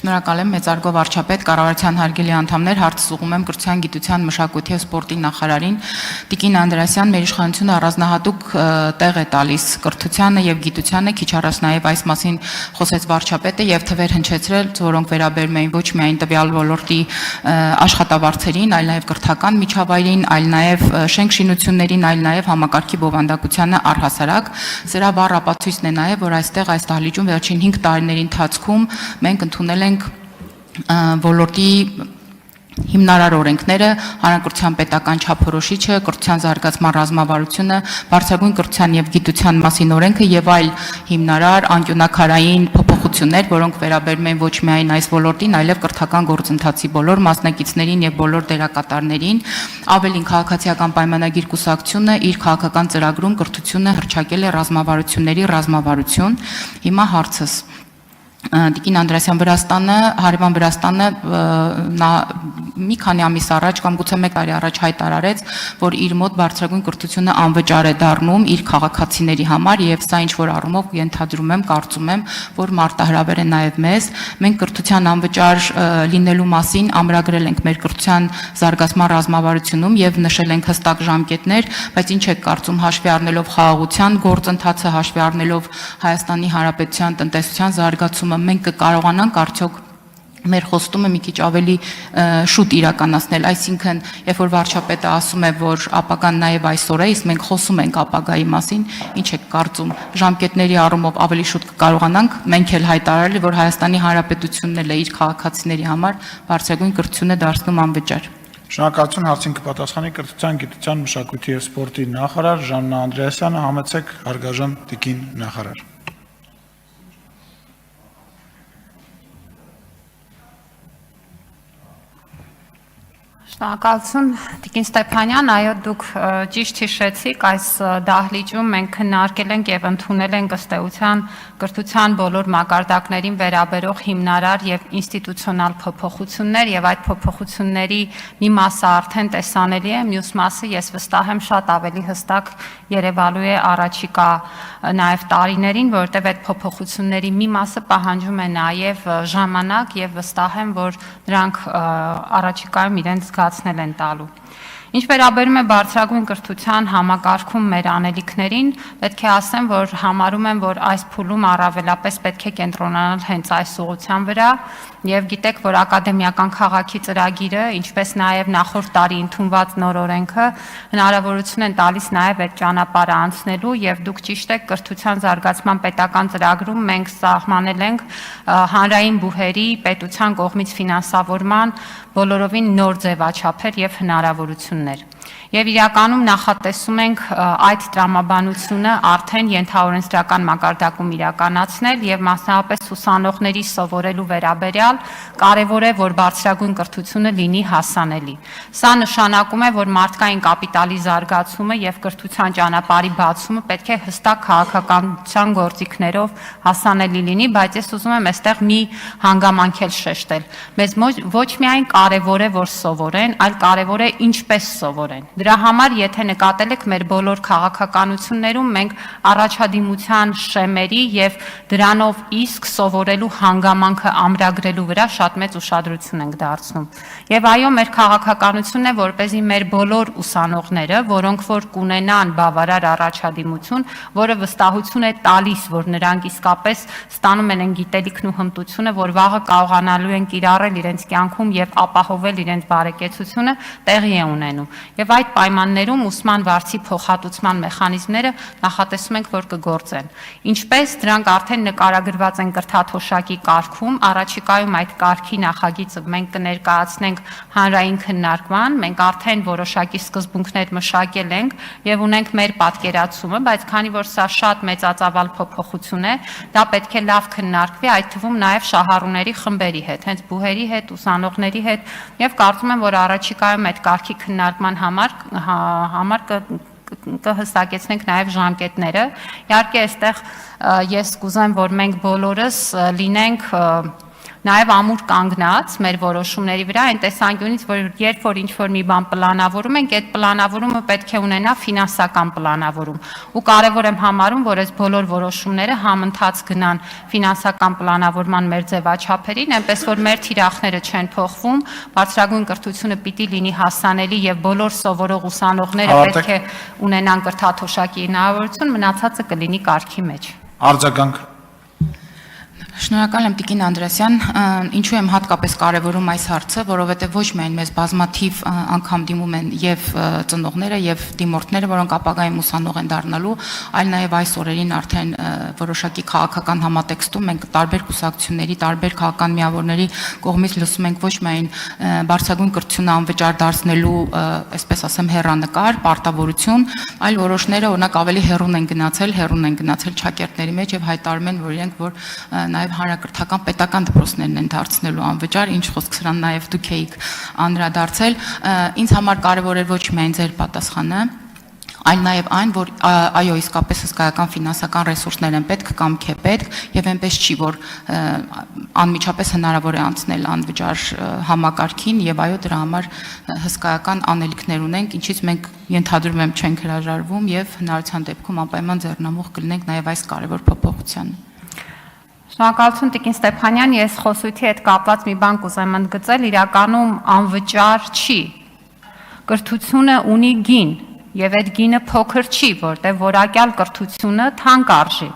Շնորհակալ եմ մեծարգո վարչապետ, կառավարության հարգելի անդամներ, հարցս ուղղում եմ կրթության, գիտության, մշակույթի և սպորտի նախարարին Տիկին Անդրեասյան, մեր իշխանությունը առանձնահատուկ տեղ է տալիս կրթությանը և գիտությանը, քիչ առաջ նաև այս մասին խոսեց վարչապետը և թվեր հնչեցրել, որոնք վերաբերում էին ոչ միայն տվյալ ոլորտի աշխատավարձերին, այլ նաև կրթական միջավայրին, այլ նաև շենք-շինություններին, այլ նաև համակարգի բովանդակությանը առհասարակ։ Սրա վառ ապացույցն է նաև, որ այստեղ այս դահլիճում վերջին 5 տարիների ընթացքում մենք ընդունել ենք ոլորտի հիմնարար օրենքները, հանրակրթության պետական չափորոշիչը, կրթության զարգացման ռազմավարությունը, բարձրագույն կրթության և գիտության մասին օրենքը և այլ հիմնարար անկյունաքարային փոփոխություններ, որոնք վերաբերում են ոչ միայն այս ոլորտին, այլև կրթական գործընթացի բոլոր մասնակիցներին և բոլոր դերակատարներին։ Ավելին, քաղաքացիական պայմանագիր կուսակցությունը իր քաղաքական ծրագրում կրթությունը հռչակել է ռազմավարությունների ռազմավարություն։ Հիմա հարցս Տիկին Անդրեասյան, հարևան Վրաստանը մի քանի ամիս առաջ կամ գուցե 1 տարի առաջ հայտարարեց, որ իր մոտ բարձրագույն կրթությունը անվճար է դառնում իր քաղաքացիների համար և սա ինչ-որ առումով ենթադրում եմ, կարծում եմ, որ մարտահրավեր է նաև մեզ։ Մենք կրթության անվճար լինելու մասին ամրագրել ենք մեր կրթության զարգացման ռազմավարությունում և նշել ենք հստակ ժամկետներ, բայց ինչ եք կարծում, հաշվի առնելով խաղաղության գործընթացը, հաշվի առնելով Հայաստանի Հանրապետության տնտեսության զարգացումը, մենք կկարողանանք արդյոք մեր խոստումը մի քիչ ավելի շուտ իրականացնել, այսինքն, երբ որ վարչապետը ասում է, որ ապագան նաև այսօր է, իսկ մենք խոսում ենք ապագայի մասին, ինչ եք կարծում, ժամկետների առումով ավելի շուտ կկարողանանք, մենք էլ հայտարարել, որ Հայաստանի Հանրապետությունն էլ է իր քաղաքացիների համար բարձրագույն կրթությունը դարձնում անվճար։ Շնորհակալություն, հարցին կպատասխանի կրթության, գիտության, մշակույթի և սպորտի նախարար Ժաննա Անդրեասյանը, համեցեք հարգարժան տիկին նախարար։ Շնորհակալություն, Տիկին Ստեփանյան, այո, դուք ճիշտ հիշեցիք, այս դահլիճում մենք քննարկել ենք և ընդունել ենք ըստ էության կրթության բոլոր մակարդակներին վերաբերող հիմնարար և ինստիտուցիոնալ փոփոխություններ և այդ փոփոխությունների մի մասը արդեն տեսանելի է, մյուս մասը ես վստահ եմ շատ ավելի հստակ երևալու է առաջիկա նաև տարիներին, որովհետև այդ փոփոխությունների մի մասը պահանջում է նաև ժամանակ և վստահ եմ, որ նրանք առաջիկայում իրենց զգացնել են տալու։ Ինչ վերաբերում է բարձրագույն կրթության համակարգում մեր անելիքներին, պետք է ասեմ, որ համարում եմ, որ այս փուլում առավելապես պետք է կենտրոնանալ հենց այս ուղղության վրա և գիտեք, որ ակադեմիական քաղաքի ծրագիրը, ինչպես նաև նախորդ տարի ընդունված նոր օրենքը հնարավորություն են տալիս նաև այդ ճանապարհը անցնելու և դուք ճիշտ եք, կրթության զարգացման պետական ծրագրում մենք սահմանել ենք հանրային բուհերի պետության կողմից ֆինանսավորման բոլորովին նոր ձևաչափեր և հնարավորություններ։ Եվ իրականում նախատեսում ենք այդ տրամաբանությունը արդեն ենթաօրենսդրական մակարդակում իրականացնել և մասնավորապես ուսանողների սովորելու վերաբերյալ կարևոր է, որ բարձրագույն կրթությունը լինի հասանելի։ Սա նշանակում է, որ մարդկային կապիտալի զարգացումը և կրթության ճանապարհի բացումը պետք է հստակ քաղաքականության գործիքներով հասանելի լինի, բայց ես ուզում եմ այստեղ մի հանգամանք էլ շեշտել։ Մեզ ոչ միայն կարևոր է, որ սովորեն, այլ կարևոր է ինչպես սովորեն։ Դրա համար, եթե նկատել եք մեր բոլոր քաղաքականություններում, մենք առաջադիմության շեմերի և դրանով իսկ սովորելու հանգամանքը ամրագրելու վրա շատ մեծ ուշադրություն ենք դարձնում։ Եվ այո, մեր քաղաքականությունն է, որպեսզի մեր բոլոր ուսանողները, որոնք որ կունենան բավարար առաջադիմություն, որը վստահություն է տալիս, որ նրանք իսկապես ստանում են գիտելիքն ու հմտությունը, որ վաղը կարողանալու են կիրառել իրենց կյանքում և ապահովել իրենց բարեկեցությունը, տեղի է ունենում։ Եվ այդ պայմաններում ուսման վարձի փոխհատուցման մեխանիզմները նախատեսում ենք, որ կգործեն։ Ինչպես դրանք արդեն նկարագրված են կրթաթոշակի կարգում, առաջիկայում այդ կարգի նախագիծը մենք կներկայացնենք հանրային քննարկման, մենք արդեն որոշակի սկզբունքներ մշակել ենք և ունենք մեր պատկերացումը, բայց քանի որ սա շատ մեծածավալ փոփոխություն է, դա պետք է լավ քննարկվի, այդ թվում նաև շահառուների խմբերի հետ, հենց բուհերի հետ, ուսանողների հետ և կարծում եմ, որ առաջիկայում այդ կարգի քննարկման համար կհստակեցնենք նաև ժամկետները։ Իհարկե, այստեղ ես կուզեմ, որ մենք բոլորս լինենք նաև ամուր կանգնած մեր որոշումների վրա այն տեսանկյունից, որ երբ որ ինչ-որ մի բան պլանավորում ենք, այդ պլանավորումը պետք է ունենա ֆինանսական պլանավորում։ Ու կարևոր եմ համարում, որ այս բոլոր որոշումները համընթաց գնան ֆինանսական պլանավորման մեր ձևաչափերին, այնպես որ մեր թիրախները չեն փոխվում, բարձրագույն կրթությունը պիտի լինի հասանելի եւ բոլոր սովորող ուսանողները պետք է ունենան կրթաթոշակի հնարավորություն, մնացածը կլինի կարգի մեջ։ Արձագանք։ Շնորհակալ եմ Տիկին Անդրեասյան, ինչու եմ հատկապես կարևորում այս հարցը, որովհետև ոչ միայն մեզ բազմաթիվ անգամ դիմում են եւ ծնողները եւ դիմորդները, որոնք ապագայում ուսանող են դառնալու, այլ նաեւ այս օրերին արդեն որոշակի քաղաքական համատեքստում մենք տարբեր կուսակցությունների, տարբեր քաղաքական միավորների կողմից լսում ենք ոչ միայն բարձրագույն կրթությունը անվճար դարձնելու, այսպես ասեմ, հեռանկար, պարտավորություն, այլ որոշները օրինակ ավելի հեռուն են գնացել ճակերտների մեջ եւ հայտարարում են, որ իրենք որ նաև հանրակրթական պետական դպրոցներն են դարձնելու անվճար, ինչ խոսք սրան նաև դուք եք անդրադարձել, ինձ համար կարևոր է ոչ միայն ձեր պատասխանը, այլ նաև այն, որ այո, իսկապես հսկայական ֆինանսական ռեսուրսներ են պետք, կամք է պետք, եւ այնպես չի, որ անմիջապես հնարավոր է անցնել անվճար համակարգին եւ այո, դրա համար հսկայական անելիքներ ունենք, ինչից մենք ենթադրում եմ չենք հրաժարվում եւ հնարավորության դեպքում անպայման ձեռնամուխ կլինենք նաև այս կարևոր փոփոխությանը։ Շնորհակալություն Տիկին Ստեփանյան, ես խոսույթի հետ կապված մի բան կուզեմ ընդգծել, իրականում անվճար չի։ Կրթությունը ունի գին, եւ այդ գինը փոքր չի, որտեղ որակյալ կրթությունը թանկ արժի։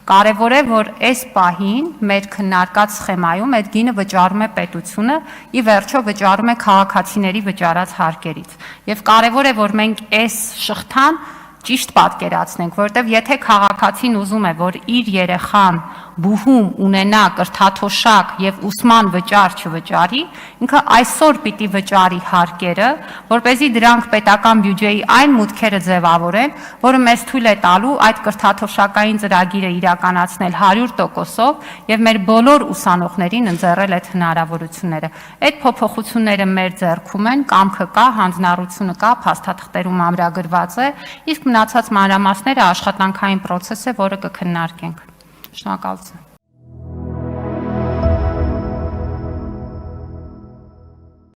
Կարևոր է, որ այս պահին մեր քննարկած սխեմայում այդ գինը վճարում է պետությունը, ի վերջո վճարում է քաղաքացիների վճարած հարկերից։ Եվ կարևոր է, որ մենք այս շղթան ճիշտ պատկերացնենք, որովհետև եթե քաղաքացին ուզում է, որ իր երեխան բուհում ունենա կրթաթոշակ եւ ուսման վճար չվճարի, ինքը այսօր պիտի վճարի հարկերը, որպեսզի դրանք պետական բյուջեի այն մուտքերը ձևավորեն, որը մեզ թույլ է տալու այդ կրթաթոշակային ծրագիրը իրականացնել 100%-ով եւ մեր բոլոր ուսանողներին ընձեռել այդ հնարավորությունները։ Այդ փոփոխությունները մեր ձեռքում են, կամքը կա, հանձնառությունը կա, փաստաթղթերում ամրագրված է, իսկ մնացած մանրամասները աշխատանքային process է, որը կքննարկենք։ Շնորհակալություն։